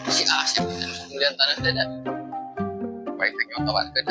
Si Asep kemudian tanah dada baik pengen tawarkan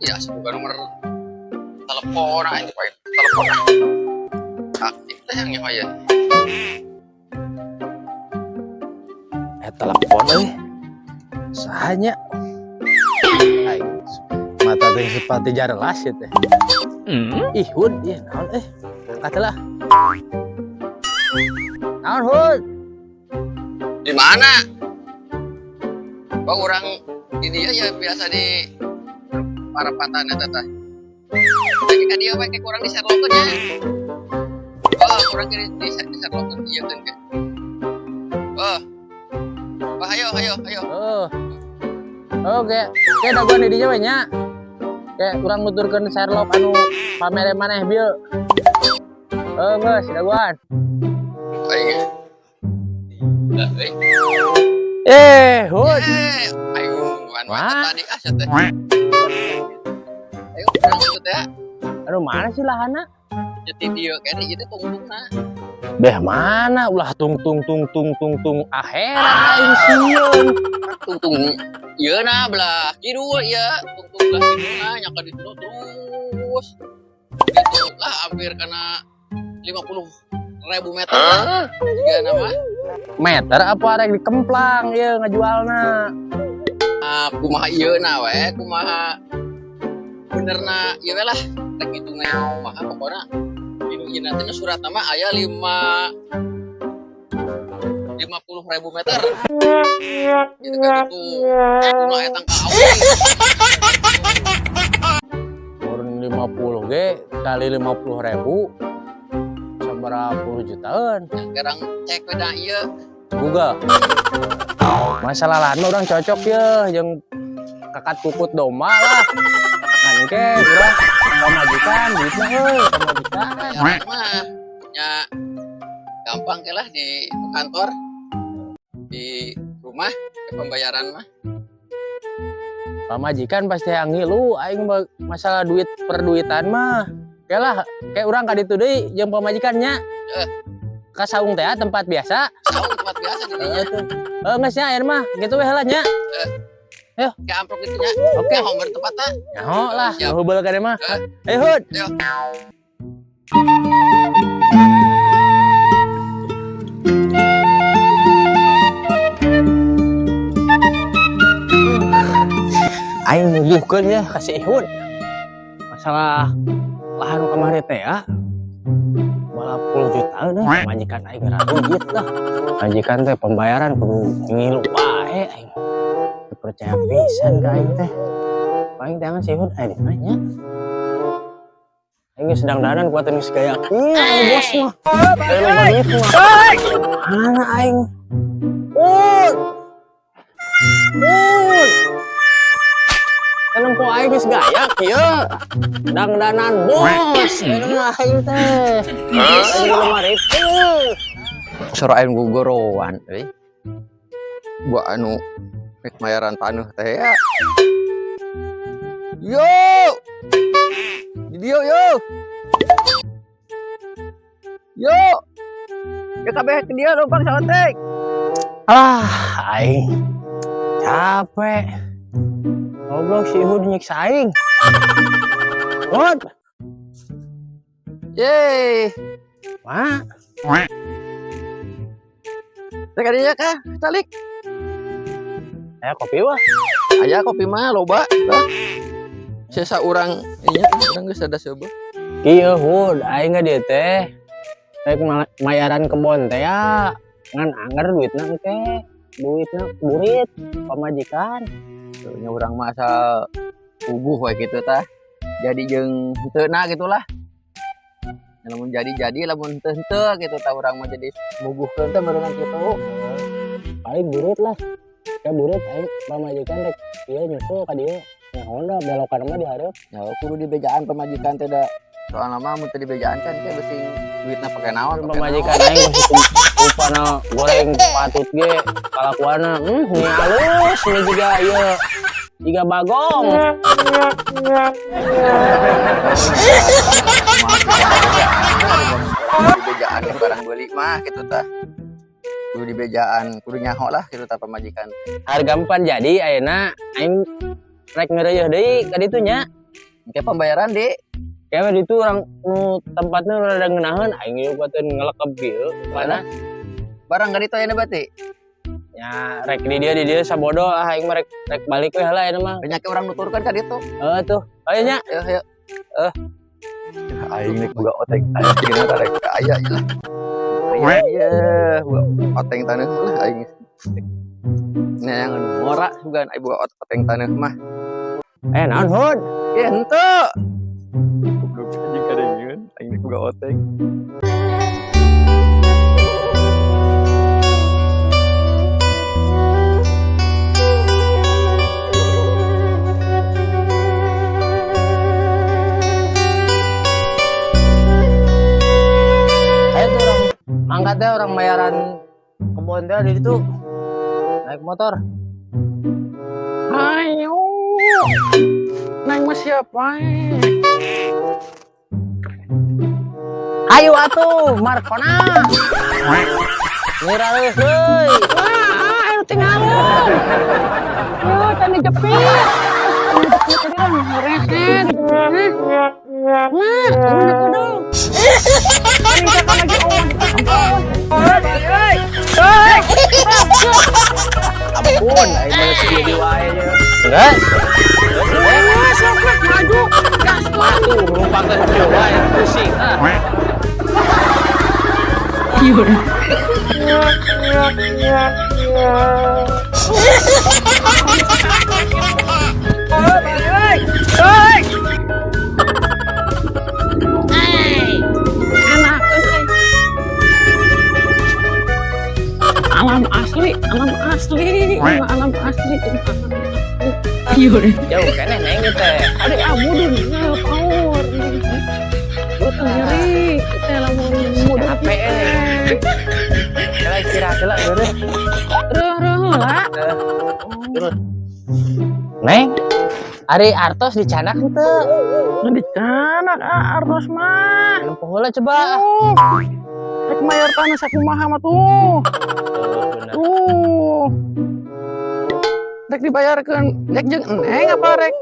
ya semoga nomor telepon itu baik telepon aktif teh yang nyawa telepon sahanya mata teh sepati jarelas ya teh ih Hud iya naon angkat lah naon Hud di mana Bang orang di dia ya biasa di para patana tata lagi kan dia pakai kurang di Sherlock ya kurang di Sherlock iya kan ayo kayak daguan di dinya we nya kayak kurang nuturkeun Sherlock anu pamere maneh bieu geus daguan Hud ayo tadi aset teh ayo kurang ikut ya aduh mana sih lahana jadi dia kayaknya itu tungtungna beh mana ulah tung akhirat aing sieun tungtung ieu na belah kidul ya tungtung belah kidul na nyaka ditu terus itu lah hampir kana 50.000 meter lah juga nama meter apa rek dikemplang ya ngajualna kumaha ieu na we kumaha benerna ieu we lah rek hitungna kumaha pokona dinu ieu nanti surat nama aya 50.000 meter itu kan itu kumaha eta ka awal urun 50 ge kali 50.000 berapa jutaan sekarang cek beda iya Google masalah lahan orang cocok ya yang kakat puput domba lah kan ke urang pamajikan duitnya pamajikan ya gampang ke lah di kantor di rumah pembayaran mah pamajikan pasti yang ngilu aing masalah duit perduitan mah lah kayak orang kali itu deh yang pemajikannya ke saung teh tempat biasa saung tempat biasa jadinya nggak sih air mah gitu weh lah nya ayo ke amplop itu nya oke nomor tempatnya nyaho lah hubul kade mah ayo Hud ayo nuduhkeun ya kasih Hud masalah lahan kemarin teh ya 50 jutaan majikan aing radugit lah majikan teh pembayaran kudu ngilu wae aing percaya pisan ka aing teh paling tangan sih Hud aya di mana aing sedang danan kuatan geus gaya bos mah kayak duit mah mana aing Hud kan po aing geus gaya kieu dangdanan bos aing teh aing lemari suruh aing gugorowan gua anu rek mayaran taneuh teh ya yo video yo ya kabeh ke dia numpang saotek aing capek goblok si Hud nyiksa aing. Hud. Yeay. Wah. Sekalinya kah? Talik. Aya kopi wah. Aya kopi mah loba. Sesa urang inya urang geus ada seubeuh. Kieu Hud, aing dieu teh. Rek mayaran kebon teh ya. Ngan anger duitna engke. Duitna burit pamajikan. Nya urang mah asal tubuh we kitu tah. Jadi jeung heuteuna gitulah. Lamun jadi lamun henteu gitu tah urang mah jadi muguhkeun teh barengan kitu. Paling burit lah. Ya burit aing pamajikan rek ieu nyusul ka dieu. Ya Honda belokan mah di hareup. Ya kudu di bejaan pamajikan teh da. Soalna mah mun teu di bejaan kan teh beuting duitna pake naon. Pamajikan aing masih upana goreng patut ge kalakuana. Nya halus nya juga ieu. Jiga bagong. Di bejaan barang beli mah gitu tah. kudu di bejaan, kudu nyaho lah gitu tanpa majikan. Harga empan jadi ayeuna aing rek ngeureuh deui ka ditu nya. Kayak pembayaran deh. Kayak ditu orang nu tempatnya rada ngeunaheun aing ieu bateun ngelekep kieu mana Barang gak itu ayeuna berarti. nya rek di dia sabodo aing mah rek balik we heula ayeuna mah. Banyak orang nuturkan ka ditu. Tuh ayo nya. Ayo. Aing nek boga oteng aing tinggal karek aya ieu. Iya, oteng taneuh lah aing. Nah yang ngora juga aing boga oteng taneuh mah. Naon hud? Ya henteu. Goblok anjing kadengeun aing nek boga oteng. Angkat deh orang bayaran kebun teh di situ naik motor. Ayo. Naik mas siapa? Ayo atuh Markona. Ngira euy. Ayo tinggalin. Yo, tadi jepit. Tadi kan ngereset. Wah, udah kodong. Ampun, aing mah sih di wae nya. Enggak. Sok maju. Gas tuh. Atuh numpang ke kieu wae pusing ah. Alam asli. Alam asli. Jauh keneh neng teh. Adik abudun power. Lu nyeri. Kita lamun mudun Capek nih. Kalau istirahat heula beureuh. Reuh lah. Turun. Neng, Ari Artos dicanak henteu? Dicanak Artos mah. Nempuh heula coba. Rek mayor tanah sakumaha mah tuh. Bener. Rek dibayarkeun rek jeung eneng apa rek?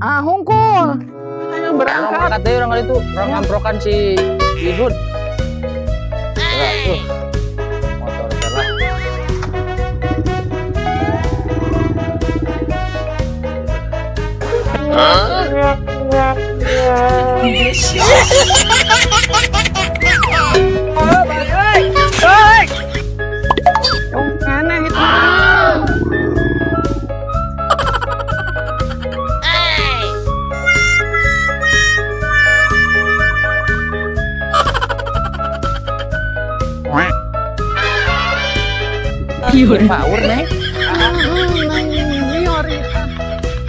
Hungkul. Ayo berangkat. Berangkat deui urang kali itu, urang ngamprokan si Ihud. Motor teh lah. Aneh itu. Power neng.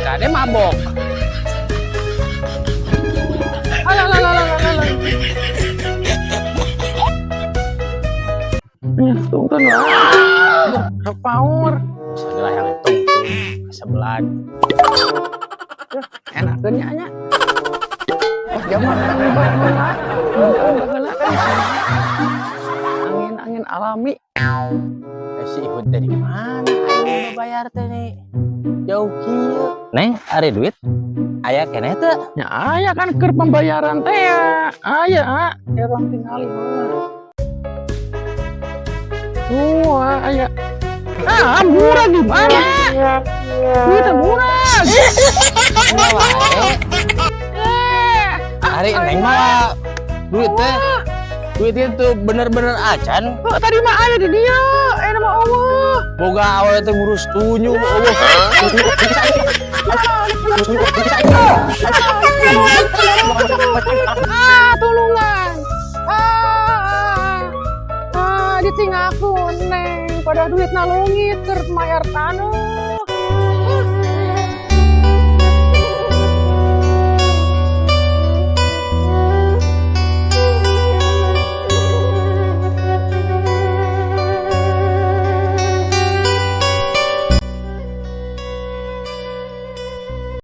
Kade mabok. Tunggu lah. Power. Segala yang itu sebelah. Enakeun nya nya. Pas jaman kan baheula. Baheula kan. Angin alami. Si Ihud dari mana aing bayar teh nih? Jauh kieu. Neng, ari duit? Aya keneh teu? Ya aya kan keur pembayaran teh ya. Aya, orang tinggali mah. Aya. Murah gimana? Duitnya murah. Murah wae. Ari neng mah duit teh. Duit itu bener-bener acan. Tadi mah ada di dia. Nama Allah. Boga awalnya teh ngurus tunyu Allah. Tulungan. Ditinggalku neng pada duit nalungit keur mayar tanah.